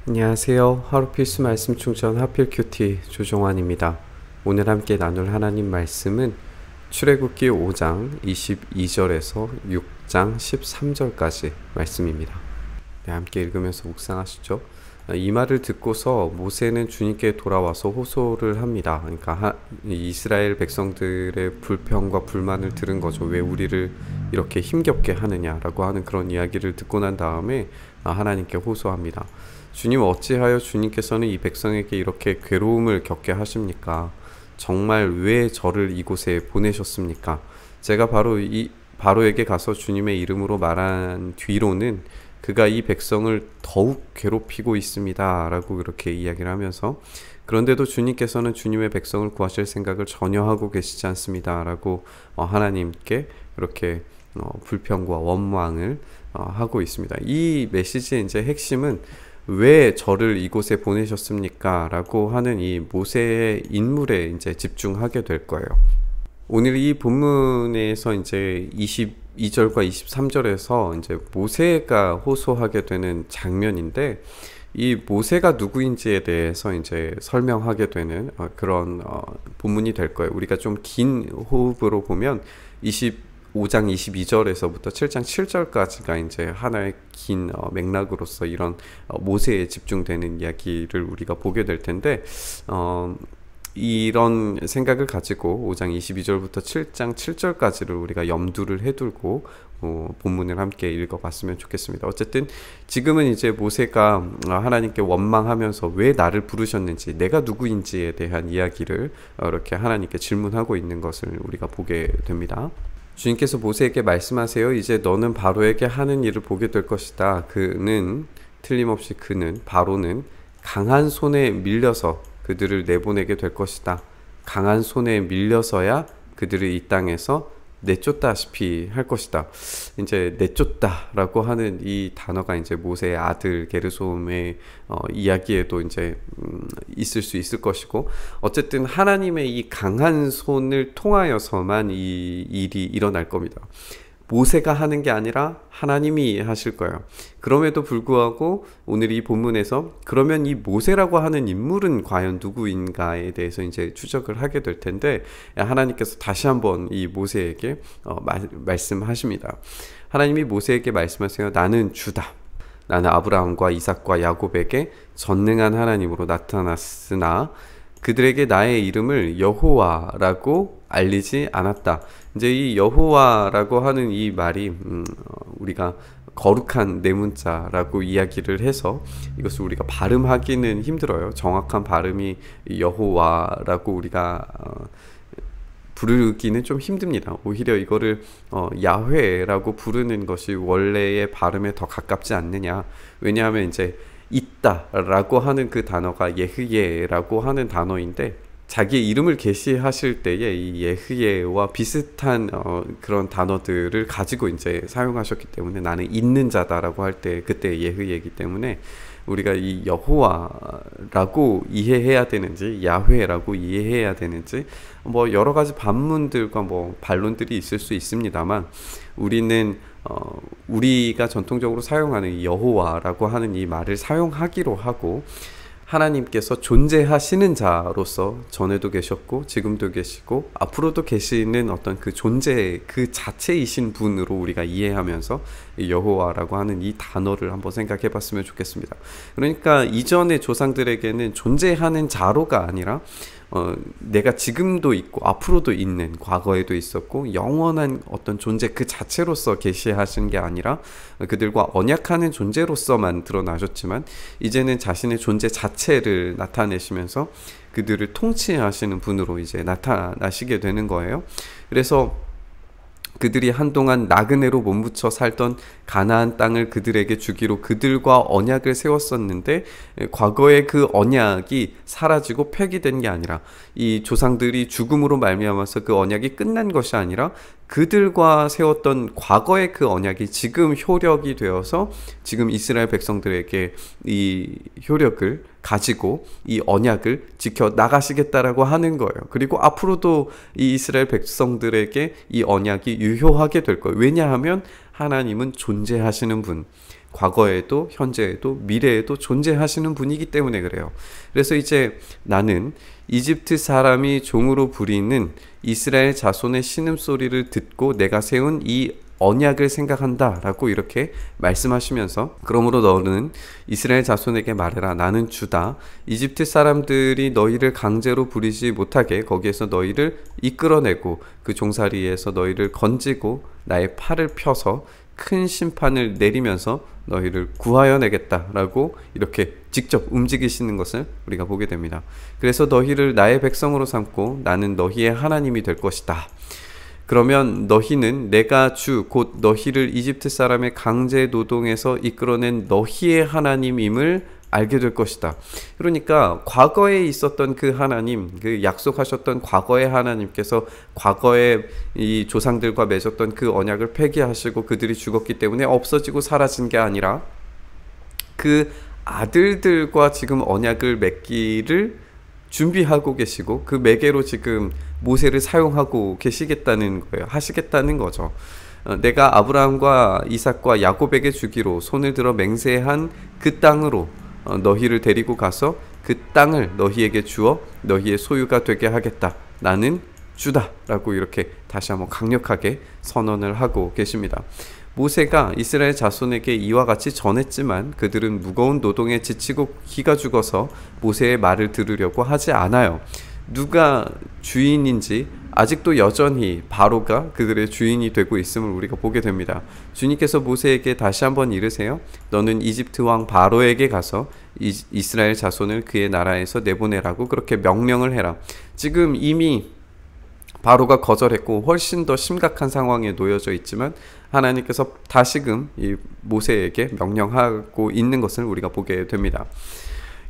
안녕하세요. 하루 필수 말씀 충전 하필 큐티 조종환입니다. 오늘 함께 나눌 하나님 말씀은 출애굽기 5장 22절에서 6장 13절까지 말씀입니다. 네, 함께 읽으면서 묵상하시죠. 이 말을 듣고서 모세는 주님께 돌아와서 호소를 합니다. 그러니까 이스라엘 백성들의 불평과 불만을 들은 거죠. 왜 우리를 이렇게 힘겹게 하느냐라고 하는 그런 이야기를 듣고 난 다음에 하나님께 호소합니다. 주님, 어찌하여 주님께서는 이 백성에게 이렇게 괴로움을 겪게 하십니까? 정말 왜 저를 이곳에 보내셨습니까? 제가 바로에게 가서 주님의 이름으로 말한 뒤로는 그가 이 백성을 더욱 괴롭히고 있습니다 라고 그렇게 이야기를 하면서, 그런데도 주님께서는 주님의 백성을 구하실 생각을 전혀 하고 계시지 않습니다 라고 하나님께 그렇게 불평과 원망을 하고 있습니다. 이 메시지의 이제 핵심은 왜 저를 이곳에 보내셨습니까? 라고 하는 이 모세의 인물에 이제 집중하게 될 거예요. 오늘 이 본문에서 이제 22절과 23절에서 이제 모세가 호소하게 되는 장면인데, 이 모세가 누구인지에 대해서 이제 설명하게 되는 그런 본문이 될 거예요. 우리가 좀 긴 호흡으로 보면 5장 22절에서부터 7장 7절까지가 이제 하나의 긴 맥락으로서 이런 모세에 집중되는 이야기를 우리가 보게 될 텐데, 이런 생각을 가지고 5장 22절부터 7장 7절까지를 우리가 염두를 해두고 본문을 함께 읽어봤으면 좋겠습니다. 어쨌든 지금은 이제 모세가 하나님께 원망하면서 왜 나를 부르셨는지, 내가 누구인지에 대한 이야기를 이렇게 하나님께 질문하고 있는 것을 우리가 보게 됩니다. 주님께서 모세에게 말씀하세요. 이제 너는 바로에게 하는 일을 보게 될 것이다. 틀림없이 바로는 강한 손에 밀려서 그들을 내보내게 될 것이다. 강한 손에 밀려서야 그들을 이 땅에서 내쫓다시피 할 것이다. 이제 내쫓다라고 하는 이 단어가 이제 모세의 아들 게르솜의 이야기에도 이제 있을 수 있을 것이고, 어쨌든 하나님의 이 강한 손을 통하여서만 이 일이 일어날 겁니다. 모세가 하는 게 아니라 하나님이 하실 거예요. 그럼에도 불구하고 오늘 이 본문에서 그러면 이 모세라고 하는 인물은 과연 누구인가에 대해서 이제 추적을 하게 될 텐데, 하나님께서 다시 한번 이 모세에게 말씀하십니다. 하나님이 모세에게 말씀하세요. 나는 주다. 나는 아브라함과 이삭과 야곱에게 전능한 하나님으로 나타났으나 그들에게 나의 이름을 여호와라고 알리지 않았다. 이제 이 여호와라고 하는 이 말이 우리가 거룩한 네 문자라고 이야기를 해서 이것을 우리가 발음하기는 힘들어요. 정확한 발음이 여호와라고 우리가 부르기는 좀 힘듭니다. 오히려 이거를 야훼라고 부르는 것이 원래의 발음에 더 가깝지 않느냐. 왜냐하면 이제 있다라고 하는 그 단어가 예흐예라고 하는 단어인데, 자기의 이름을 계시하실 때에 이 예흐예와 비슷한 그런 단어들을 가지고 이제 사용하셨기 때문에 나는 있는 자다라고 할 때 그때 예흐예이기 때문에 우리가 이 여호와라고 이해해야 되는지 야훼라고 이해해야 되는지 뭐 여러 가지 반문들과 뭐 반론들이 있을 수 있습니다만, 우리가 전통적으로 사용하는 이 여호와라고 하는 이 말을 사용하기로 하고, 하나님께서 존재하시는 자로서 전에도 계셨고 지금도 계시고 앞으로도 계시는 어떤 그 존재 그 자체이신 분으로 우리가 이해하면서 여호와라고 하는 이 단어를 한번 생각해 봤으면 좋겠습니다. 그러니까 이전의 조상들에게는 존재하는 자로가 아니라 내가 지금도 있고 앞으로도 있는, 과거에도 있었고 영원한 어떤 존재 그 자체로서 계시하신 게 아니라 그들과 언약하는 존재로서만 드러나셨지만, 이제는 자신의 존재 자체를 나타내시면서 그들을 통치하시는 분으로 이제 나타나시게 되는 거예요. 그래서 그들이 한동안 나그네로 몸부쳐 살던 가나안 땅을 그들에게 주기로 그들과 언약을 세웠었는데, 과거의 그 언약이 사라지고 폐기된 게 아니라 이 조상들이 죽음으로 말미암아서 그 언약이 끝난 것이 아니라 그들과 세웠던 과거의 그 언약이 지금 효력이 되어서 지금 이스라엘 백성들에게 이 효력을 가지고 이 언약을 지켜 나가시겠다라고 하는 거예요. 그리고 앞으로도 이 이스라엘 백성들에게 이 언약이 유효하게 될 거예요. 왜냐하면 하나님은 존재하시는 분, 과거에도 현재에도 미래에도 존재하시는 분이기 때문에 그래요. 그래서 이제 나는 이집트 사람이 종으로 부리는 이스라엘 자손의 신음소리를 듣고 내가 세운 이 언약을 생각한다 라고 이렇게 말씀하시면서, 그러므로 너는 이스라엘 자손에게 말해라. 나는 주다. 이집트 사람들이 너희를 강제로 부리지 못하게 거기에서 너희를 이끌어내고 그 종살이에서 너희를 건지고 나의 팔을 펴서 큰 심판을 내리면서 너희를 구하여 내겠다 라고 이렇게 직접 움직이시는 것을 우리가 보게 됩니다. 그래서 너희를 나의 백성으로 삼고 나는 너희의 하나님이 될 것이다. 그러면 너희는 내가 주 곧 너희를 이집트 사람의 강제 노동에서 이끌어낸 너희의 하나님임을 알게 될 것이다. 그러니까 과거에 있었던 그 하나님, 그 약속하셨던 과거의 하나님께서 과거에 이 조상들과 맺었던 그 언약을 폐기하시고 그들이 죽었기 때문에 없어지고 사라진 게 아니라 그 아들들과 지금 언약을 맺기를 준비하고 계시고 그 매개로 지금 모세를 사용하고 계시겠다는 거예요. 하시겠다는 거죠. 내가 아브라함과 이삭과 야곱에게 주기로 손을 들어 맹세한 그 땅으로 너희를 데리고 가서 그 땅을 너희에게 주어 너희의 소유가 되게 하겠다. 나는 주다 라고 이렇게 다시 한번 강력하게 선언을 하고 계십니다. 모세가 이스라엘 자손에게 이와 같이 전했지만 그들은 무거운 노동에 지치고 기가 죽어서 모세의 말을 들으려고 하지 않아요. 누가 주인인지 아직도 여전히 바로가 그들의 주인이 되고 있음을 우리가 보게 됩니다. 주님께서 모세에게 다시 한번 이르세요. 너는 이집트 왕 바로에게 가서 이스라엘 자손을 그의 나라에서 내보내라고 그렇게 명령을 해라. 지금 이미 바로가 거절했고 훨씬 더 심각한 상황에 놓여져 있지만 하나님께서 다시금 이 모세에게 명령하고 있는 것을 우리가 보게 됩니다.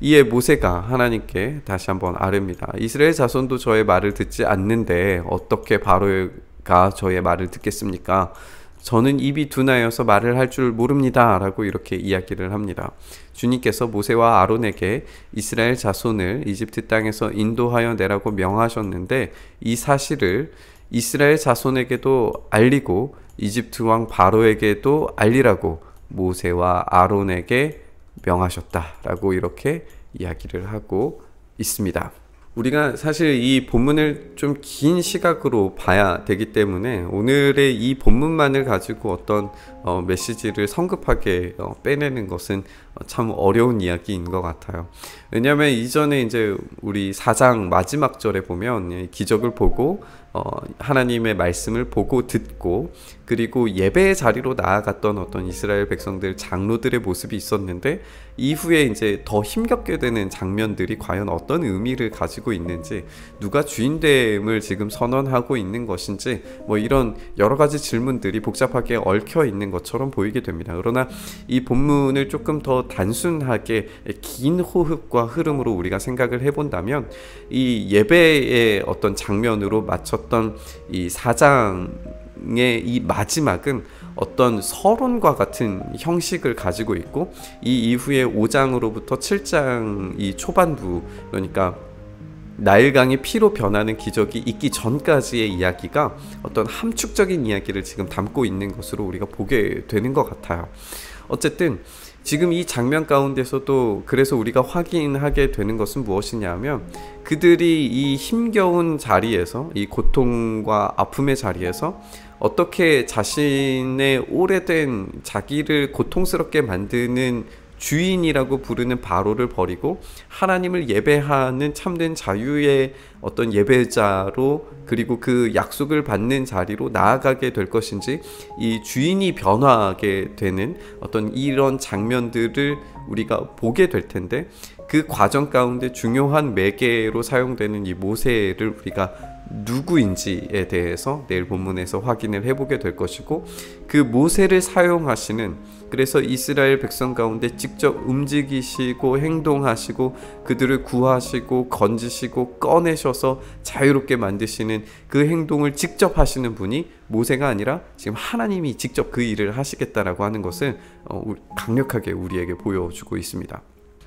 이에 모세가 하나님께 다시 한번 아뢰입니다. 이스라엘 자손도 저의 말을 듣지 않는데 어떻게 바로가 저의 말을 듣겠습니까? 저는 입이 둔하여서 말을 할 줄 모릅니다 라고 이렇게 이야기를 합니다. 주님께서 모세와 아론에게 이스라엘 자손을 이집트 땅에서 인도하여 내라고 명하셨는데 이 사실을 이스라엘 자손에게도 알리고 이집트 왕 바로에게도 알리라고 모세와 아론에게 명하셨다라고 이렇게 이야기를 하고 있습니다. 우리가 사실 이 본문을 좀 긴 시각으로 봐야 되기 때문에 오늘의 이 본문만을 가지고 어떤 메시지를 성급하게 빼내는 것은 참 어려운 이야기인 것 같아요. 왜냐하면 이전에 이제 우리 4장 마지막 절에 보면 기적을 보고 하나님의 말씀을 보고 듣고 그리고 예배의 자리로 나아갔던 어떤 이스라엘 백성들 장로들의 모습이 있었는데 이후에 이제 더 힘겹게 되는 장면들이 과연 어떤 의미를 가지고 있는지, 누가 주인됨을 지금 선언하고 있는 것인지 뭐 이런 여러 가지 질문들이 복잡하게 얽혀 있는 것처럼 보이게 됩니다. 그러나 이 본문을 조금 더 단순하게 긴 호흡과 흐름으로 우리가 생각을 해본다면 이 예배의 어떤 장면으로 마쳤던 이 4장의 이 마지막은 어떤 서론과 같은 형식을 가지고 있고 이 이후에 5장으로부터 7장 이 초반부, 그러니까 나일강이 피로 변하는 기적이 있기 전까지의 이야기가 어떤 함축적인 이야기를 지금 담고 있는 것으로 우리가 보게 되는 것 같아요. 어쨌든 지금 이 장면 가운데서도 그래서 우리가 확인하게 되는 것은 무엇이냐 하면 그들이 이 힘겨운 자리에서, 이 고통과 아픔의 자리에서 어떻게 자신의 오래된 자기를 고통스럽게 만드는 주인이라고 부르는 바로를 버리고 하나님을 예배하는 참된 자유의 어떤 예배자로, 그리고 그 약속을 받는 자리로 나아가게 될 것인지, 이 주인이 변화하게 되는 어떤 이런 장면들을 우리가 보게 될 텐데, 그 과정 가운데 중요한 매개로 사용되는 이 모세를 우리가 누구인지에 대해서 내일 본문에서 확인을 해보게 될 것이고, 그 모세를 사용하시는, 그래서 이스라엘 백성 가운데 직접 움직이시고 행동하시고 그들을 구하시고 건지시고 꺼내셔서 자유롭게 만드시는 그 행동을 직접 하시는 분이 모세가 아니라 지금 하나님이 직접 그 일을 하시겠다라고 하는 것을 강력하게 우리에게 보여주고 있습니다.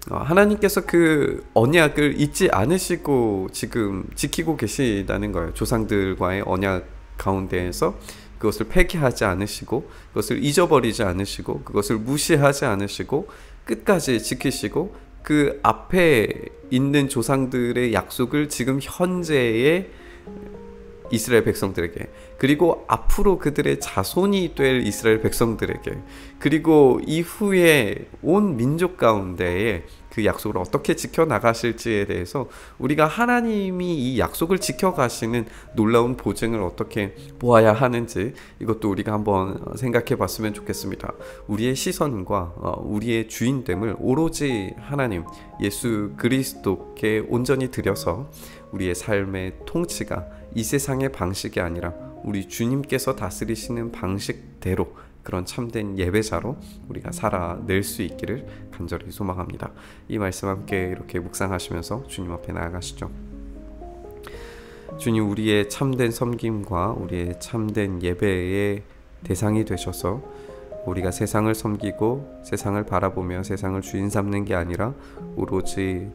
하나님께서 그 언약을 잊지 않으시고 지금 지키고 계시다는 거예요. 조상들과의 언약 가운데에서 그것을 폐기하지 않으시고 그것을 잊어버리지 않으시고 그것을 무시하지 않으시고 끝까지 지키시고 그 앞에 있는 조상들의 약속을 지금 현재의 이스라엘 백성들에게, 그리고 앞으로 그들의 자손이 될 이스라엘 백성들에게, 그리고 이후에 온 민족 가운데에 그 약속을 어떻게 지켜나가실지에 대해서 우리가 하나님이 이 약속을 지켜가시는 놀라운 보증을 어떻게 보아야 하는지, 이것도 우리가 한번 생각해 봤으면 좋겠습니다. 우리의 시선과 우리의 주인됨을 오로지 하나님 예수 그리스도께 온전히 드려서 우리의 삶의 통치가 이 세상의 방식이 아니라 우리 주님께서 다스리시는 방식대로 그런 참된 예배자로 우리가 살아낼 수 있기를 간절히 소망합니다. 이 말씀 함께 이렇게 묵상하시면서 주님 앞에 나아가시죠. 주님, 우리의 참된 섬김과 우리의 참된 예배의 대상이 되셔서 우리가 세상을 섬기고 세상을 바라보며 세상을 주인 삼는 게 아니라 오로지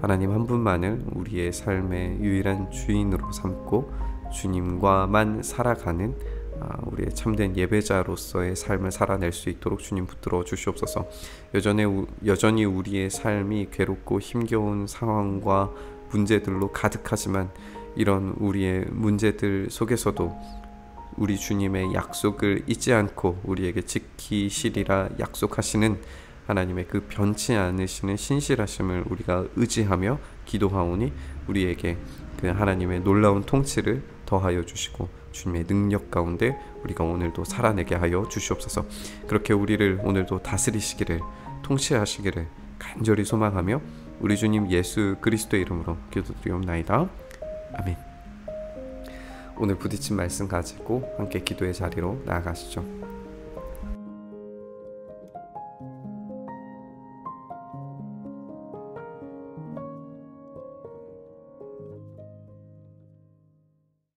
하나님 한 분만을 우리의 삶의 유일한 주인으로 삼고 주님과만 살아가는 우리의 참된 예배자로서의 삶을 살아낼 수 있도록 주님 붙들어 주시옵소서. 여전히 우리의 삶이 괴롭고 힘겨운 상황과 문제들로 가득하지만 이런 우리의 문제들 속에서도 우리 주님의 약속을 잊지 않고 우리에게 지키시리라 약속하시는 하나님의 그 변치 않으시는 신실하심을 우리가 의지하며 기도하오니 우리에게 그 하나님의 놀라운 통치를 더하여 주시고 주님의 능력 가운데 우리가 오늘도 살아내게 하여 주시옵소서. 그렇게 우리를 오늘도 다스리시기를, 통치하시기를 간절히 소망하며 우리 주님 예수 그리스도의 이름으로 기도드리옵나이다. 아멘. 오늘 부딪힌 말씀 가지고 함께 기도의 자리로 나아가시죠.